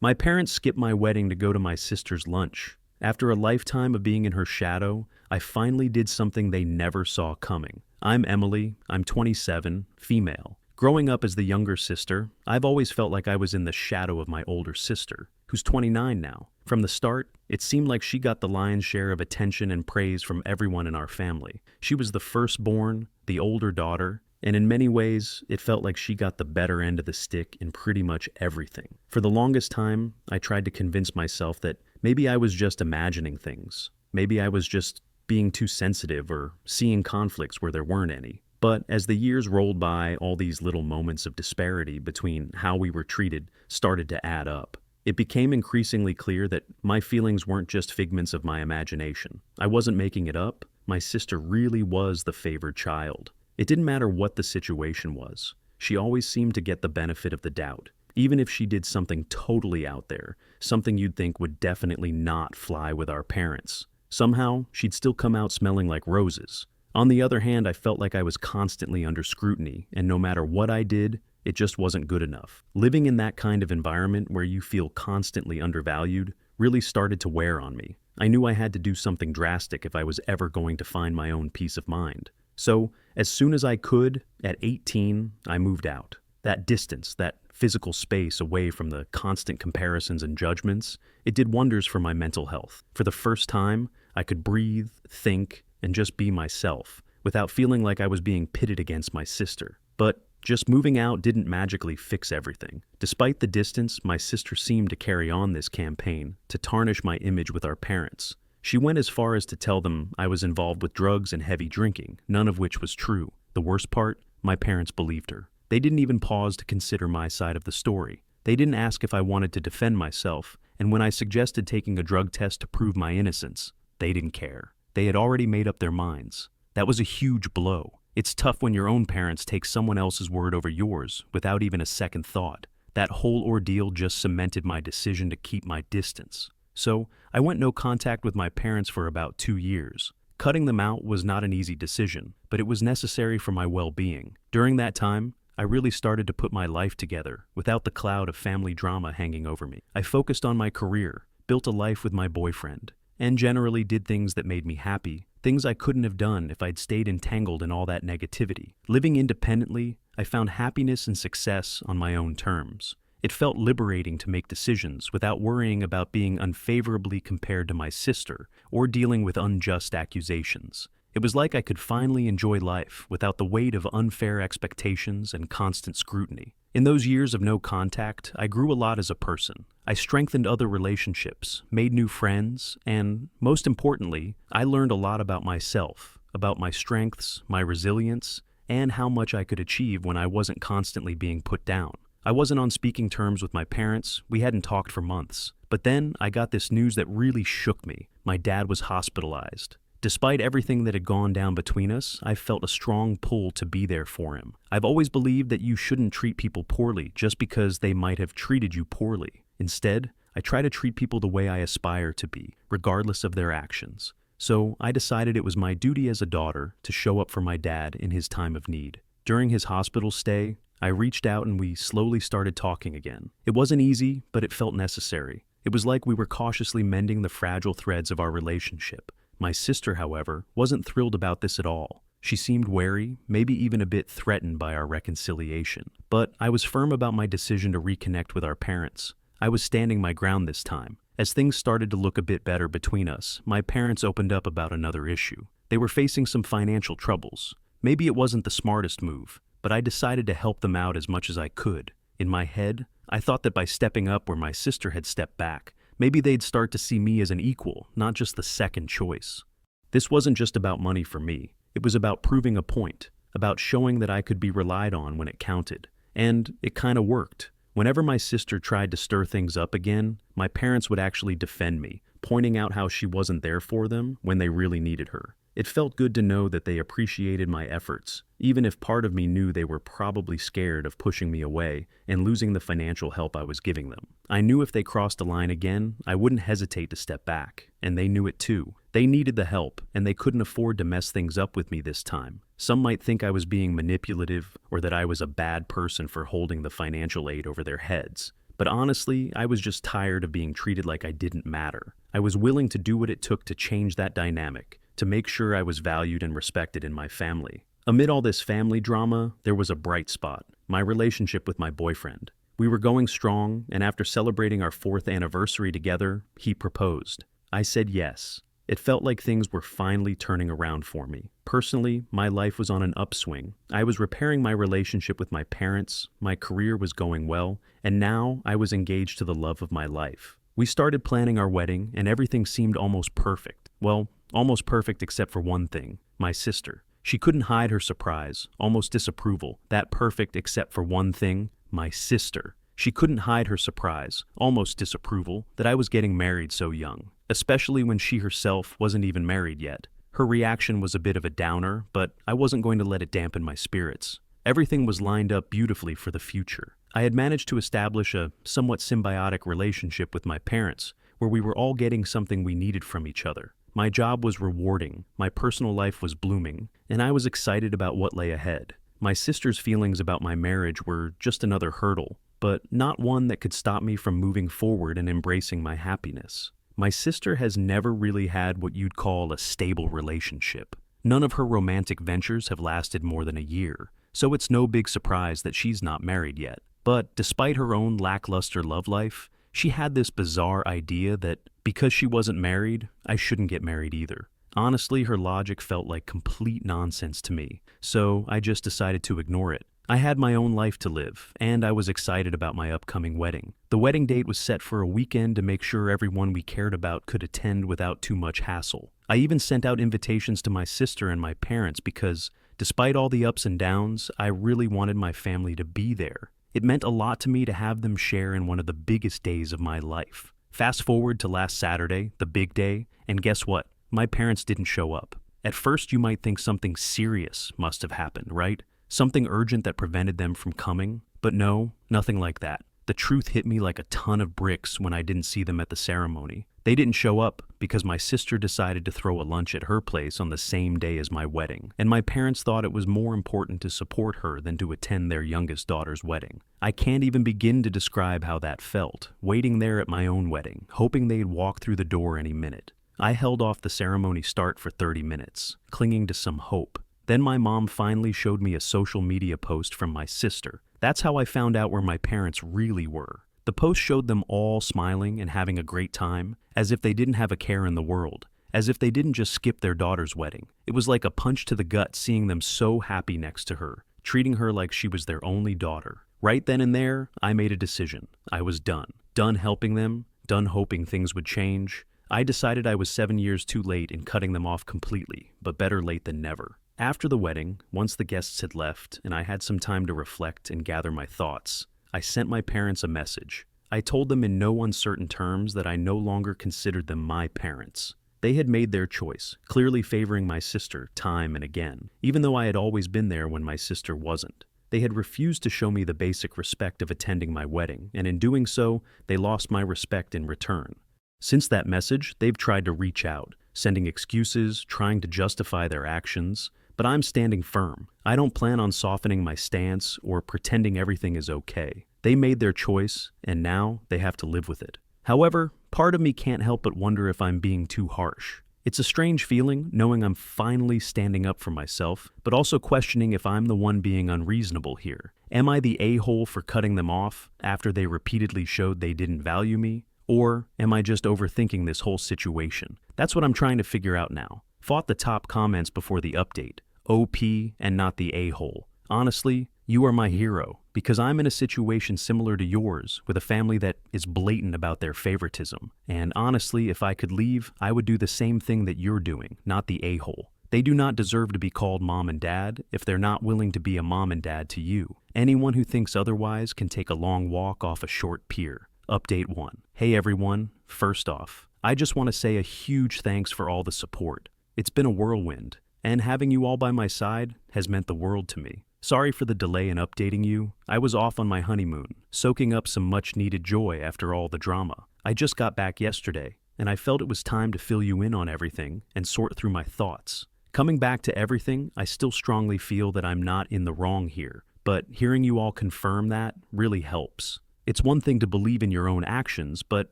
My parents skipped my wedding to go to my sister's lunch. After a lifetime of being in her shadow, I finally did something they never saw coming. I'm Emily, I'm 27, female. Growing up as the younger sister, I've always felt like I was in the shadow of my older sister, who's 29 now. From the start, it seemed like she got the lion's share of attention and praise from everyone in our family. She was the firstborn, the older daughter, and in many ways, it felt like she got the better end of the stick in pretty much everything. For the longest time, I tried to convince myself that maybe I was just imagining things. Maybe I was just being too sensitive or seeing conflicts where there weren't any. But as the years rolled by, all these little moments of disparity between how we were treated started to add up. It became increasingly clear that my feelings weren't just figments of my imagination. I wasn't making it up. My sister really was the favored child. It didn't matter what the situation was. She always seemed to get the benefit of the doubt, even if she did something totally out there, something you'd think would definitely not fly with our parents. Somehow, she'd still come out smelling like roses. On the other hand, I felt like I was constantly under scrutiny, and no matter what I did, it just wasn't good enough. Living in that kind of environment where you feel constantly undervalued really started to wear on me. I knew I had to do something drastic if I was ever going to find my own peace of mind. So, as soon as I could, at 18, I moved out. That distance, that physical space away from the constant comparisons and judgments, it did wonders for my mental health. For the first time, I could breathe, think, and just be myself, without feeling like I was being pitted against my sister. But just moving out didn't magically fix everything. Despite the distance, my sister seemed to carry on this campaign to tarnish my image with our parents. She went as far as to tell them I was involved with drugs and heavy drinking, none of which was true. The worst part, my parents believed her. They didn't even pause to consider my side of the story. They didn't ask if I wanted to defend myself, and when I suggested taking a drug test to prove my innocence, they didn't care. They had already made up their minds. That was a huge blow. It's tough when your own parents take someone else's word over yours without even a second thought. That whole ordeal just cemented my decision to keep my distance. So, I went no contact with my parents for about 2 years. Cutting them out was not an easy decision, but it was necessary for my well-being. During that time, I really started to put my life together without the cloud of family drama hanging over me. I focused on my career, built a life with my boyfriend, and generally did things that made me happy, things I couldn't have done if I'd stayed entangled in all that negativity. Living independently, I found happiness and success on my own terms. It felt liberating to make decisions without worrying about being unfavorably compared to my sister or dealing with unjust accusations. It was like I could finally enjoy life without the weight of unfair expectations and constant scrutiny. In those years of no contact, I grew a lot as a person. I strengthened other relationships, made new friends, and, most importantly, I learned a lot about myself, about my strengths, my resilience, and how much I could achieve when I wasn't constantly being put down. I wasn't on speaking terms with my parents. We hadn't talked for months. But then I got this news that really shook me. My dad was hospitalized. Despite everything that had gone down between us, I felt a strong pull to be there for him. I've always believed that you shouldn't treat people poorly just because they might have treated you poorly. Instead, I try to treat people the way I aspire to be, regardless of their actions. So I decided it was my duty as a daughter to show up for my dad in his time of need. During his hospital stay, I reached out and we slowly started talking again. It wasn't easy, but it felt necessary. It was like we were cautiously mending the fragile threads of our relationship. My sister, however, wasn't thrilled about this at all. She seemed wary, maybe even a bit threatened by our reconciliation. But I was firm about my decision to reconnect with our parents. I was standing my ground this time. As things started to look a bit better between us, my parents opened up about another issue. They were facing some financial troubles. Maybe it wasn't the smartest move, but I decided to help them out as much as I could. In my head, I thought that by stepping up where my sister had stepped back, maybe they'd start to see me as an equal, not just the second choice. This wasn't just about money for me. It was about proving a point, about showing that I could be relied on when it counted. And it kind of worked. Whenever my sister tried to stir things up again, my parents would actually defend me, pointing out how she wasn't there for them when they really needed her. It felt good to know that they appreciated my efforts, even if part of me knew they were probably scared of pushing me away and losing the financial help I was giving them. I knew if they crossed a line again, I wouldn't hesitate to step back, and they knew it too. They needed the help, and they couldn't afford to mess things up with me this time. Some might think I was being manipulative or that I was a bad person for holding the financial aid over their heads. But honestly, I was just tired of being treated like I didn't matter. I was willing to do what it took to change that dynamic, to make sure I was valued and respected in my family. Amid all this family drama, there was a bright spot: my relationship with my boyfriend. We were going strong, and after celebrating our 4th anniversary together, he proposed. I said yes. It felt like things were finally turning around for me. Personally, my life was on an upswing. I was repairing my relationship with my parents, my career was going well, and now I was engaged to the love of my life. We started planning our wedding, and everything seemed almost perfect. Well, almost perfect except for one thing: my sister. She couldn't hide her surprise, almost disapproval. That perfect except for one thing: my sister. She couldn't hide her surprise, almost disapproval, that I was getting married so young, especially when she herself wasn't even married yet. Her reaction was a bit of a downer, but I wasn't going to let it dampen my spirits. Everything was lined up beautifully for the future. I had managed to establish a somewhat symbiotic relationship with my parents, where we were all getting something we needed from each other. My job was rewarding, my personal life was blooming, and I was excited about what lay ahead. My sister's feelings about my marriage were just another hurdle, but not one that could stop me from moving forward and embracing my happiness. My sister has never really had what you'd call a stable relationship. None of her romantic ventures have lasted more than a year, so it's no big surprise that she's not married yet. But despite her own lackluster love life, she had this bizarre idea that because she wasn't married, I shouldn't get married either. Honestly, her logic felt like complete nonsense to me, so I just decided to ignore it. I had my own life to live, and I was excited about my upcoming wedding. The wedding date was set for a weekend to make sure everyone we cared about could attend without too much hassle. I even sent out invitations to my sister and my parents because, despite all the ups and downs, I really wanted my family to be there. It meant a lot to me to have them share in one of the biggest days of my life. Fast forward to last Saturday, the big day, and guess what? My parents didn't show up. At first, you might think something serious must have happened, right? Something urgent that prevented them from coming, but no, nothing like that. The truth hit me like a ton of bricks when I didn't see them at the ceremony. They didn't show up because my sister decided to throw a lunch at her place on the same day as my wedding, and my parents thought it was more important to support her than to attend their youngest daughter's wedding. I can't even begin to describe how that felt, waiting there at my own wedding, hoping they'd walk through the door any minute. I held off the ceremony start for 30 minutes, clinging to some hope. Then my mom finally showed me a social media post from my sister. That's how I found out where my parents really were. The post showed them all smiling and having a great time, as if they didn't have a care in the world, as if they didn't just skip their daughter's wedding. It was like a punch to the gut seeing them so happy next to her, treating her like she was their only daughter. Right then and there, I made a decision. I was done. Done helping them, done hoping things would change. I decided I was 7 years too late in cutting them off completely, but better late than never. After the wedding, once the guests had left and I had some time to reflect and gather my thoughts, I sent my parents a message. I told them in no uncertain terms that I no longer considered them my parents. They had made their choice, clearly favoring my sister time and again, even though I had always been there when my sister wasn't. They had refused to show me the basic respect of attending my wedding, and in doing so, they lost my respect in return. Since that message, they've tried to reach out, sending excuses, trying to justify their actions, but I'm standing firm. I don't plan on softening my stance or pretending everything is okay. They made their choice, and now they have to live with it. However, part of me can't help but wonder if I'm being too harsh. It's a strange feeling, knowing I'm finally standing up for myself, but also questioning if I'm the one being unreasonable here. Am I the a-hole for cutting them off after they repeatedly showed they didn't value me? Or am I just overthinking this whole situation? That's what I'm trying to figure out now. Fought the top comments before the update. OP and not the a-hole. Honestly, you are my hero, because I'm in a situation similar to yours, with a family that is blatant about their favoritism. And honestly, if I could leave, I would do the same thing that you're doing, not the a-hole. They do not deserve to be called mom and dad if they're not willing to be a mom and dad to you. Anyone who thinks otherwise can take a long walk off a short pier. Update 1. Hey everyone, first off, I just want to say a huge thanks for all the support. It's been a whirlwind, and having you all by my side has meant the world to me. Sorry for the delay in updating you. I was off on my honeymoon, soaking up some much-needed joy after all the drama. I just got back yesterday, and I felt it was time to fill you in on everything and sort through my thoughts. Coming back to everything, I still strongly feel that I'm not in the wrong here, but hearing you all confirm that really helps. It's one thing to believe in your own actions, but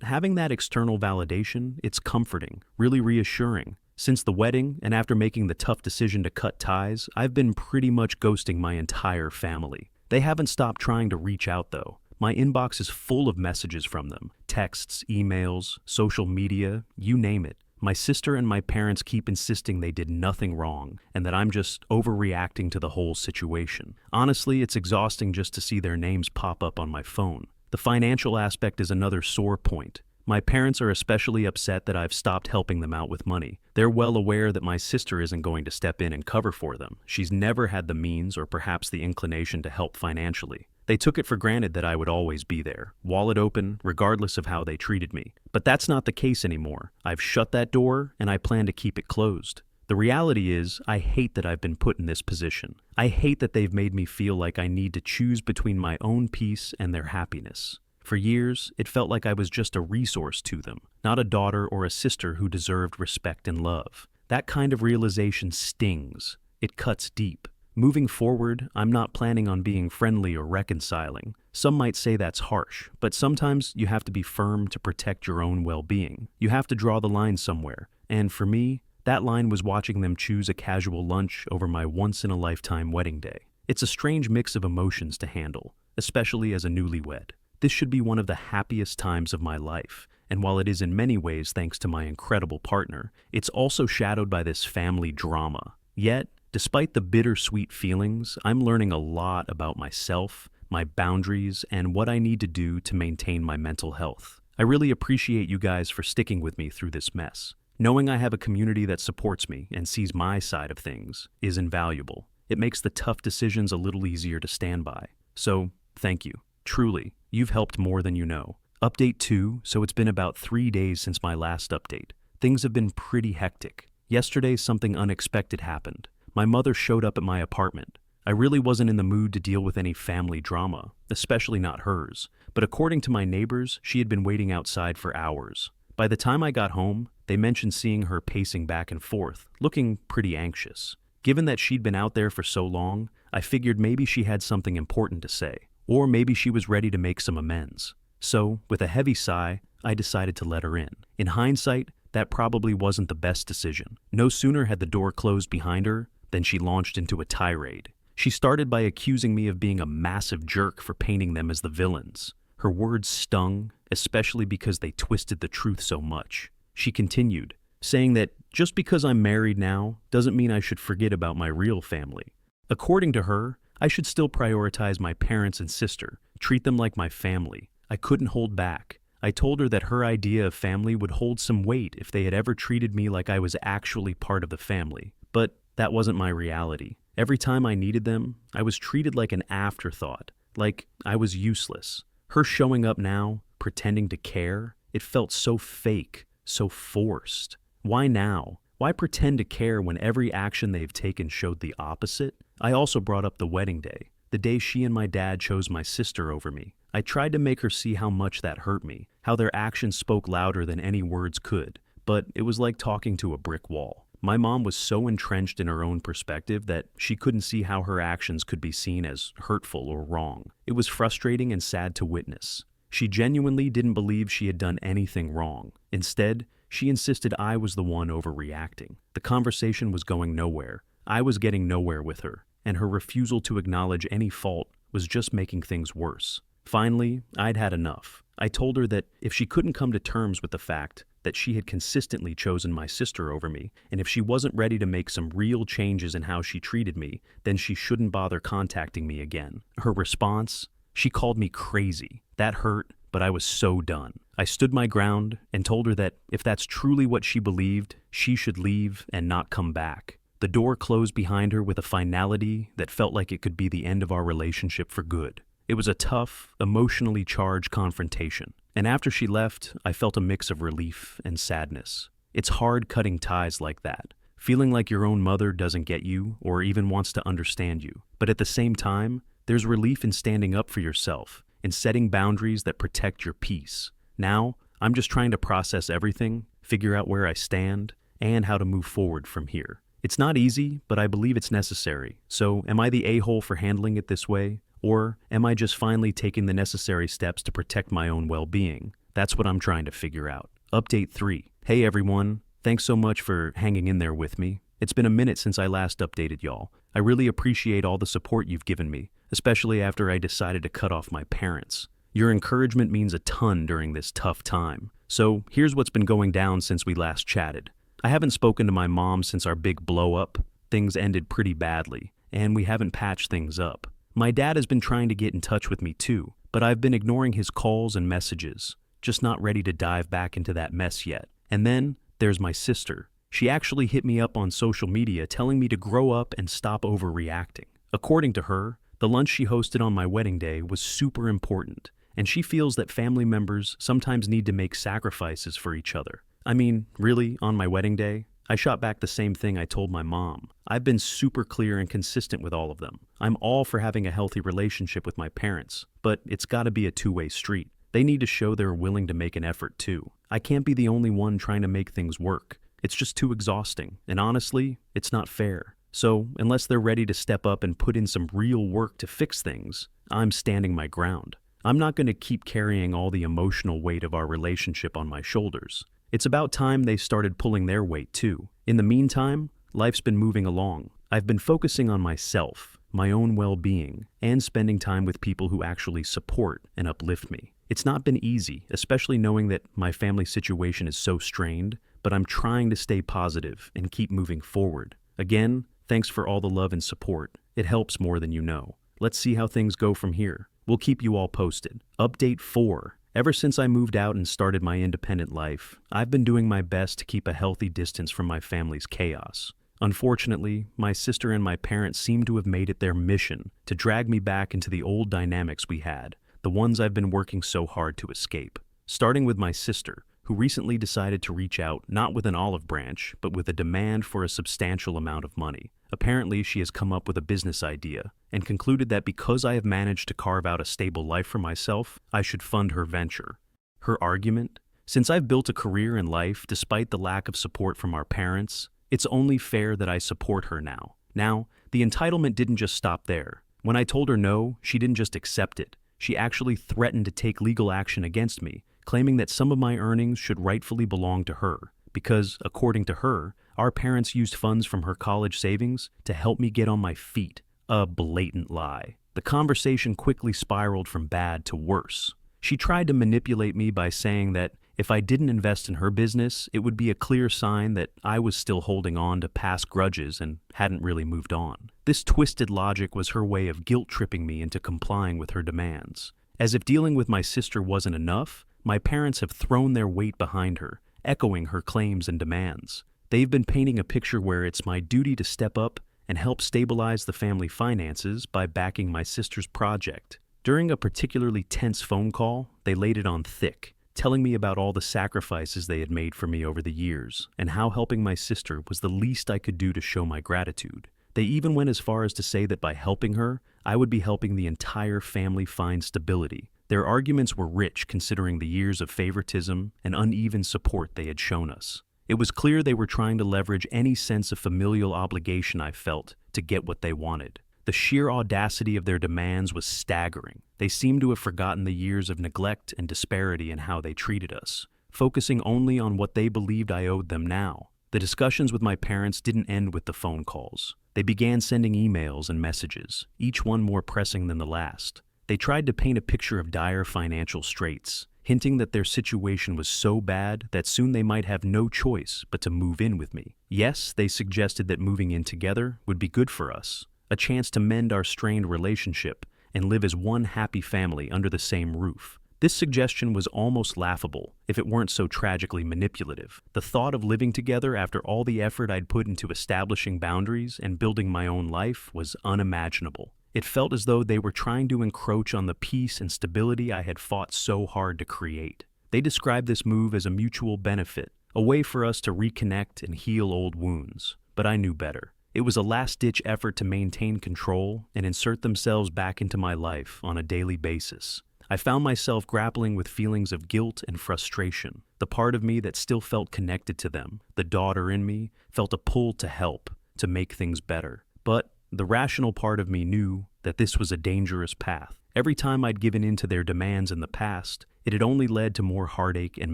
having that external validation, it's comforting, really reassuring. Since the wedding, and after making the tough decision to cut ties, I've been pretty much ghosting my entire family. They haven't stopped trying to reach out though. My inbox is full of messages from them. Texts, emails, social media, you name it. My sister and my parents keep insisting they did nothing wrong and that I'm just overreacting to the whole situation. Honestly, it's exhausting just to see their names pop up on my phone. The financial aspect is another sore point. My parents are especially upset that I've stopped helping them out with money. They're well aware that my sister isn't going to step in and cover for them. She's never had the means or perhaps the inclination to help financially. They took it for granted that I would always be there, wallet open, regardless of how they treated me. But that's not the case anymore. I've shut that door, and I plan to keep it closed. The reality is, I hate that I've been put in this position. I hate that they've made me feel like I need to choose between my own peace and their happiness. For years, it felt like I was just a resource to them, not a daughter or a sister who deserved respect and love. That kind of realization stings. It cuts deep. Moving forward, I'm not planning on being friendly or reconciling. Some might say that's harsh, but sometimes you have to be firm to protect your own well-being. You have to draw the line somewhere, and for me, that line was watching them choose a casual lunch over my once-in-a-lifetime wedding day. It's a strange mix of emotions to handle, especially as a newlywed. This should be one of the happiest times of my life, and while it is in many ways thanks to my incredible partner, it's also shadowed by this family drama. Yet, despite the bittersweet feelings, I'm learning a lot about myself, my boundaries, and what I need to do to maintain my mental health. I really appreciate you guys for sticking with me through this mess. Knowing I have a community that supports me and sees my side of things is invaluable. It makes the tough decisions a little easier to stand by. So, thank you. Truly, you've helped more than you know. Update 2, so it's been about 3 days since my last update. Things have been pretty hectic. Yesterday, something unexpected happened. My mother showed up at my apartment. I really wasn't in the mood to deal with any family drama, especially not hers. But according to my neighbors, she had been waiting outside for hours. By the time I got home, they mentioned seeing her pacing back and forth, looking pretty anxious. Given that she'd been out there for so long, I figured maybe she had something important to say, or maybe she was ready to make some amends. So, with a heavy sigh, I decided to let her in. In hindsight, that probably wasn't the best decision. No sooner had the door closed behind her than she launched into a tirade. She started by accusing me of being a massive jerk for painting them as the villains. Her words stung, especially because they twisted the truth so much. She continued, saying that just because I'm married now doesn't mean I should forget about my real family. According to her, I should still prioritize my parents and sister, treat them like my family. I couldn't hold back. I told her that her idea of family would hold some weight if they had ever treated me like I was actually part of the family. But that wasn't my reality. Every time I needed them, I was treated like an afterthought, like I was useless. Her showing up now, pretending to care, it felt so fake, so forced. Why now? Why pretend to care when every action they've taken showed the opposite? I also brought up the wedding day, the day she and my dad chose my sister over me. I tried to make her see how much that hurt me, how their actions spoke louder than any words could, but it was like talking to a brick wall. My mom was so entrenched in her own perspective that she couldn't see how her actions could be seen as hurtful or wrong. It was frustrating and sad to witness. She genuinely didn't believe she had done anything wrong. Instead, she insisted I was the one overreacting. The conversation was going nowhere. I was getting nowhere with her, and her refusal to acknowledge any fault was just making things worse. Finally, I'd had enough. I told her that if she couldn't come to terms with the fact that she had consistently chosen my sister over me, and if she wasn't ready to make some real changes in how she treated me, then she shouldn't bother contacting me again. Her response? She called me crazy. That hurt, but I was so done. I stood my ground and told her that if that's truly what she believed, she should leave and not come back. The door closed behind her with a finality that felt like it could be the end of our relationship for good. It was a tough, emotionally charged confrontation. And after she left, I felt a mix of relief and sadness. It's hard cutting ties like that, feeling like your own mother doesn't get you or even wants to understand you. But at the same time, there's relief in standing up for yourself, in setting boundaries that protect your peace. Now, I'm just trying to process everything, figure out where I stand, and how to move forward from here. It's not easy, but I believe it's necessary. So, am I the a-hole for handling it this way? Or am I just finally taking the necessary steps to protect my own well-being? That's what I'm trying to figure out. Update 3. Hey everyone, thanks so much for hanging in there with me. It's been a minute since I last updated y'all. I really appreciate all the support you've given me, especially after I decided to cut off my parents. Your encouragement means a ton during this tough time. So here's what's been going down since we last chatted. I haven't spoken to my mom since our big blow-up. Things ended pretty badly, and we haven't patched things up. My dad has been trying to get in touch with me too, but I've been ignoring his calls and messages, just not ready to dive back into that mess yet. And then there's my sister. She actually hit me up on social media telling me to grow up and stop overreacting. According to her, the lunch she hosted on my wedding day was super important, and she feels that family members sometimes need to make sacrifices for each other. I mean, really, on my wedding day? I shot back the same thing I told my mom. I've been super clear and consistent with all of them. I'm all for having a healthy relationship with my parents, but it's gotta be a two-way street. They need to show they're willing to make an effort too. I can't be the only one trying to make things work. It's just too exhausting, and honestly, it's not fair. So, unless they're ready to step up and put in some real work to fix things, I'm standing my ground. I'm not gonna keep carrying all the emotional weight of our relationship on my shoulders. It's about time they started pulling their weight too. In the meantime, life's been moving along. I've been focusing on myself, my own well-being, and spending time with people who actually support and uplift me. It's not been easy, especially knowing that my family situation is so strained, but I'm trying to stay positive and keep moving forward. Again, thanks for all the love and support. It helps more than you know. Let's see how things go from here. We'll keep you all posted. Update 4. Ever since I moved out and started my independent life, I've been doing my best to keep a healthy distance from my family's chaos. Unfortunately, my sister and my parents seem to have made it their mission to drag me back into the old dynamics we had, the ones I've been working so hard to escape. Starting with my sister, who recently decided to reach out not with an olive branch, but with a demand for a substantial amount of money. Apparently, she has come up with a business idea and concluded that because I have managed to carve out a stable life for myself, I should fund her venture. Her argument? Since I've built a career in life despite the lack of support from our parents, it's only fair that I support her now. Now, the entitlement didn't just stop there. When I told her no, she didn't just accept it. She actually threatened to take legal action against me, claiming that some of my earnings should rightfully belong to her, because, according to her, our parents used funds from her college savings to help me get on my feet. A blatant lie. The conversation quickly spiraled from bad to worse. She tried to manipulate me by saying that if I didn't invest in her business, it would be a clear sign that I was still holding on to past grudges and hadn't really moved on. This twisted logic was her way of guilt-tripping me into complying with her demands. As if dealing with my sister wasn't enough, my parents have thrown their weight behind her, echoing her claims and demands. They've been painting a picture where it's my duty to step up and help stabilize the family finances by backing my sister's project. During a particularly tense phone call, they laid it on thick, telling me about all the sacrifices they had made for me over the years, and how helping my sister was the least I could do to show my gratitude. They even went as far as to say that by helping her, I would be helping the entire family find stability. Their arguments were rich considering the years of favoritism and uneven support they had shown us. It was clear they were trying to leverage any sense of familial obligation I felt to get what they wanted. The sheer audacity of their demands was staggering. They seemed to have forgotten the years of neglect and disparity in how they treated us, focusing only on what they believed I owed them now. The discussions with my parents didn't end with the phone calls. They began sending emails and messages, each one more pressing than the last. They tried to paint a picture of dire financial straits, hinting that their situation was so bad that soon they might have no choice but to move in with me. Yes, they suggested that moving in together would be good for us, a chance to mend our strained relationship and live as one happy family under the same roof. This suggestion was almost laughable if it weren't so tragically manipulative. The thought of living together after all the effort I'd put into establishing boundaries and building my own life was unimaginable. It felt as though they were trying to encroach on the peace and stability I had fought so hard to create. They described this move as a mutual benefit, a way for us to reconnect and heal old wounds. But I knew better. It was a last-ditch effort to maintain control and insert themselves back into my life on a daily basis. I found myself grappling with feelings of guilt and frustration. The part of me that still felt connected to them, the daughter in me, felt a pull to help, to make things better. But the rational part of me knew that this was a dangerous path. Every time I'd given in to their demands in the past, it had only led to more heartache and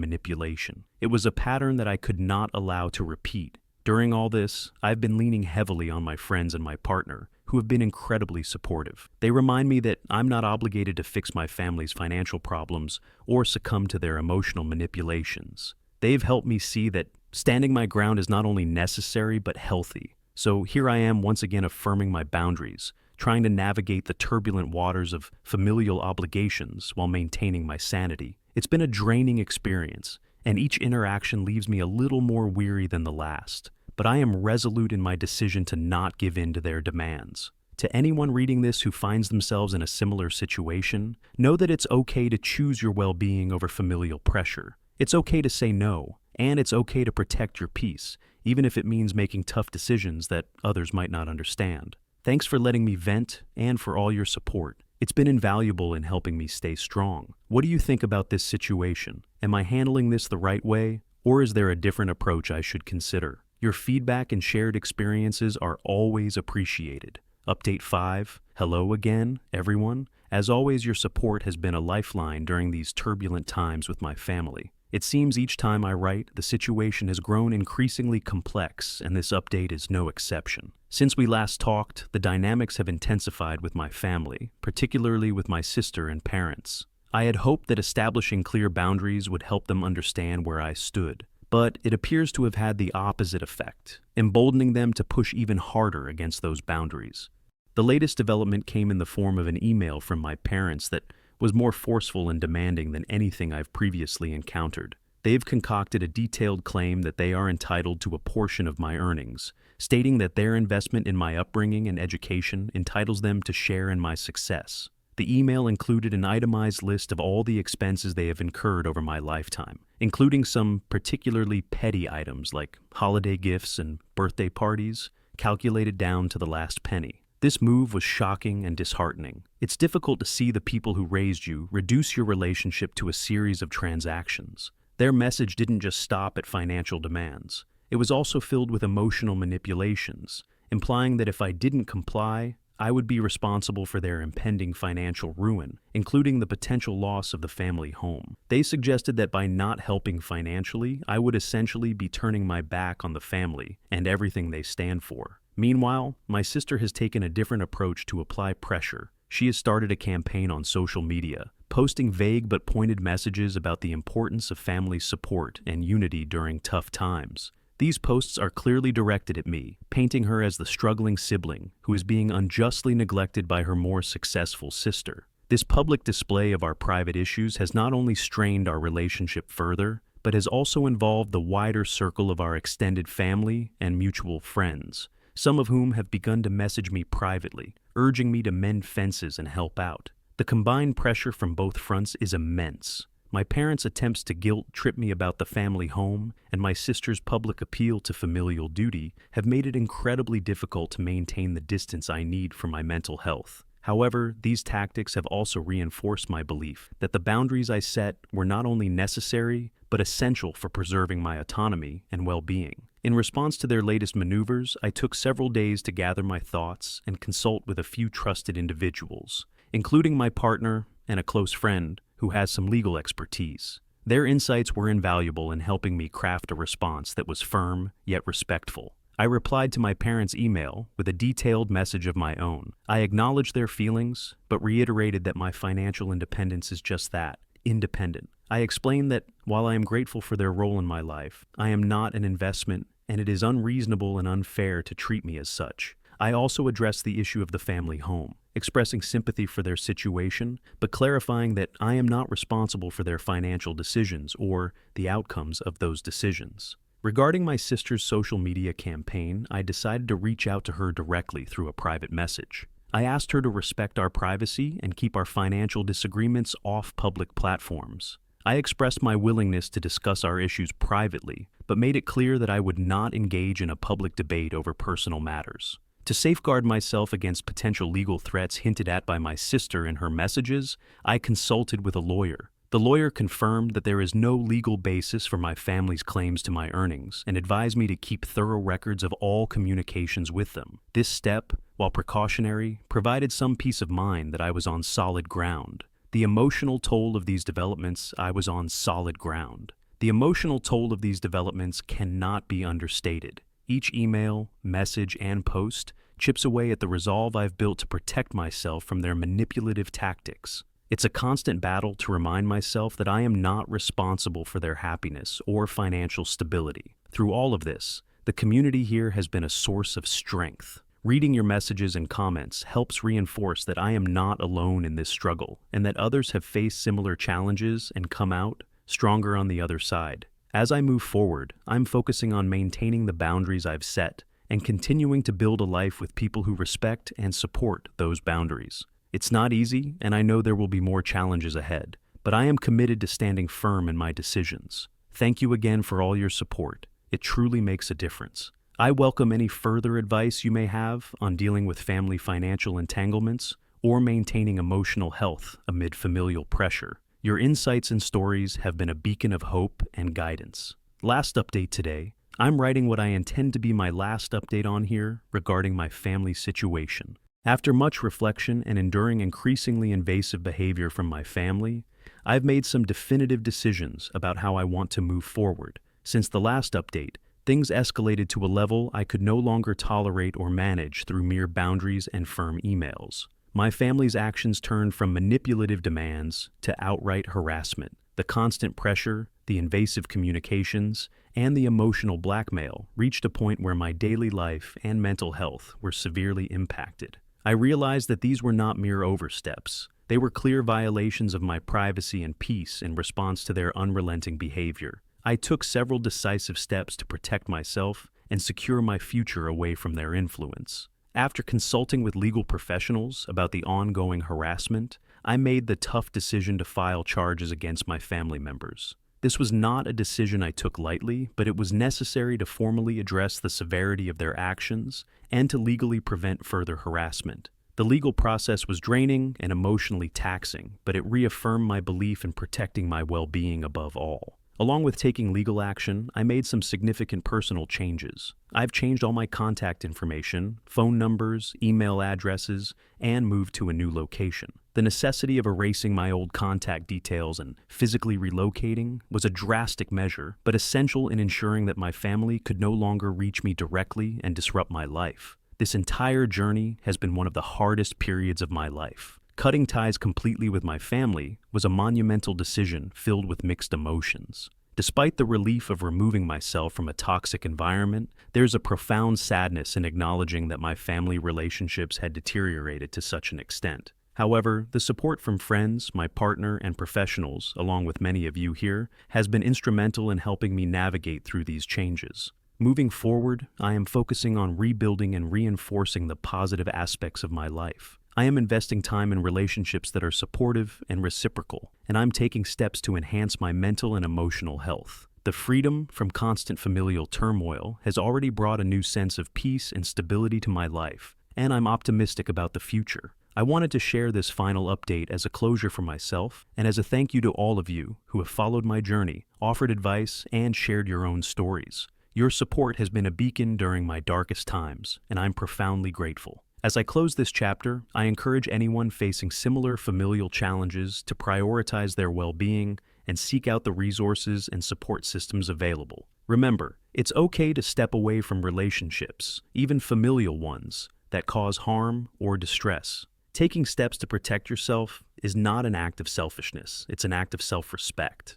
manipulation. It was a pattern that I could not allow to repeat. During all this, I've been leaning heavily on my friends and my partner, who have been incredibly supportive. They remind me that I'm not obligated to fix my family's financial problems or succumb to their emotional manipulations. They've helped me see that standing my ground is not only necessary but healthy. So here I am once again affirming my boundaries, trying to navigate the turbulent waters of familial obligations while maintaining my sanity. It's been a draining experience, and each interaction leaves me a little more weary than the last. But I am resolute in my decision to not give in to their demands. To anyone reading this who finds themselves in a similar situation, know that it's okay to choose your well-being over familial pressure. It's okay to say no, and it's okay to protect your peace, even if it means making tough decisions that others might not understand. Thanks for letting me vent and for all your support. It's been invaluable in helping me stay strong. What do you think about this situation? Am I handling this the right way, or is there a different approach I should consider? Your feedback and shared experiences are always appreciated. Update 5. Hello again, everyone. As always, your support has been a lifeline during these turbulent times with my family. It seems each time I write, the situation has grown increasingly complex, and this update is no exception. Since we last talked, the dynamics have intensified with my family, particularly with my sister and parents. I had hoped that establishing clear boundaries would help them understand where I stood, but it appears to have had the opposite effect, emboldening them to push even harder against those boundaries. The latest development came in the form of an email from my parents that was more forceful and demanding than anything I've previously encountered. They've concocted a detailed claim that they are entitled to a portion of my earnings, stating that their investment in my upbringing and education entitles them to share in my success. The email included an itemized list of all the expenses they have incurred over my lifetime, including some particularly petty items like holiday gifts and birthday parties, calculated down to the last penny. This move was shocking and disheartening. It's difficult to see the people who raised you reduce your relationship to a series of transactions. Their message didn't just stop at financial demands. It was also filled with emotional manipulations, implying that if I didn't comply, I would be responsible for their impending financial ruin, including the potential loss of the family home. They suggested that by not helping financially, I would essentially be turning my back on the family and everything they stand for. Meanwhile, my sister has taken a different approach to apply pressure. She has started a campaign on social media, posting vague but pointed messages about the importance of family support and unity during tough times. These posts are clearly directed at me, painting her as the struggling sibling who is being unjustly neglected by her more successful sister. This public display of our private issues has not only strained our relationship further, but has also involved the wider circle of our extended family and mutual friends, some of whom have begun to message me privately, urging me to mend fences and help out. The combined pressure from both fronts is immense. My parents' attempts to guilt-trip me about the family home and my sister's public appeal to familial duty have made it incredibly difficult to maintain the distance I need for my mental health. However, these tactics have also reinforced my belief that the boundaries I set were not only necessary, but essential for preserving my autonomy and well-being. In response to their latest maneuvers, I took several days to gather my thoughts and consult with a few trusted individuals, including my partner and a close friend who has some legal expertise. Their insights were invaluable in helping me craft a response that was firm yet respectful. I replied to my parents' email with a detailed message of my own. I acknowledged their feelings, but reiterated that my financial independence is just that, independent. I explained that while I am grateful for their role in my life, I am not an investment, and it is unreasonable and unfair to treat me as such. I also addressed the issue of the family home, expressing sympathy for their situation, but clarifying that I am not responsible for their financial decisions or the outcomes of those decisions. Regarding my sister's social media campaign, I decided to reach out to her directly through a private message. I asked her to respect our privacy and keep our financial disagreements off public platforms. I expressed my willingness to discuss our issues privately, but made it clear that I would not engage in a public debate over personal matters. To safeguard myself against potential legal threats hinted at by my sister in her messages, I consulted with a lawyer. The lawyer confirmed that there is no legal basis for my family's claims to my earnings and advised me to keep thorough records of all communications with them. This step, while precautionary, provided some peace of mind that I was on solid ground. The emotional toll of these developments, I was on solid ground. The emotional toll of these developments cannot be understated. Each email, message, and post chips away at the resolve I've built to protect myself from their manipulative tactics. It's a constant battle to remind myself that I am not responsible for their happiness or financial stability. Through all of this, the community here has been a source of strength. Reading your messages and comments helps reinforce that I am not alone in this struggle and that others have faced similar challenges and come out stronger on the other side. As I move forward, I'm focusing on maintaining the boundaries I've set and continuing to build a life with people who respect and support those boundaries. It's not easy, and I know there will be more challenges ahead, but I am committed to standing firm in my decisions. Thank you again for all your support. It truly makes a difference. I welcome any further advice you may have on dealing with family financial entanglements or maintaining emotional health amid familial pressure. Your insights and stories have been a beacon of hope and guidance. Last update today, I'm writing what I intend to be my last update on here regarding my family situation. After much reflection and enduring increasingly invasive behavior from my family, I've made some definitive decisions about how I want to move forward. Since the last update, things escalated to a level I could no longer tolerate or manage through mere boundaries and firm emails. My family's actions turned from manipulative demands to outright harassment. The constant pressure, the invasive communications, and the emotional blackmail reached a point where my daily life and mental health were severely impacted. I realized that these were not mere oversteps. They were clear violations of my privacy and peace in response to their unrelenting behavior. I took several decisive steps to protect myself and secure my future away from their influence. After consulting with legal professionals about the ongoing harassment, I made the tough decision to file charges against my family members. This was not a decision I took lightly, but it was necessary to formally address the severity of their actions and to legally prevent further harassment. The legal process was draining and emotionally taxing, but it reaffirmed my belief in protecting my well-being above all. Along with taking legal action, I made some significant personal changes. I've changed all my contact information, phone numbers, email addresses, and moved to a new location. The necessity of erasing my old contact details and physically relocating was a drastic measure, but essential in ensuring that my family could no longer reach me directly and disrupt my life. This entire journey has been one of the hardest periods of my life. Cutting ties completely with my family was a monumental decision filled with mixed emotions. Despite the relief of removing myself from a toxic environment, there's a profound sadness in acknowledging that my family relationships had deteriorated to such an extent. However, the support from friends, my partner, and professionals, along with many of you here, has been instrumental in helping me navigate through these changes. Moving forward, I am focusing on rebuilding and reinforcing the positive aspects of my life. I am investing time in relationships that are supportive and reciprocal, and I'm taking steps to enhance my mental and emotional health. The freedom from constant familial turmoil has already brought a new sense of peace and stability to my life, and I'm optimistic about the future. I wanted to share this final update as a closure for myself and as a thank you to all of you who have followed my journey, offered advice, and shared your own stories. Your support has been a beacon during my darkest times, and I'm profoundly grateful. As I close this chapter, I encourage anyone facing similar familial challenges to prioritize their well-being and seek out the resources and support systems available. Remember, it's okay to step away from relationships, even familial ones, that cause harm or distress. Taking steps to protect yourself is not an act of selfishness, it's an act of self-respect.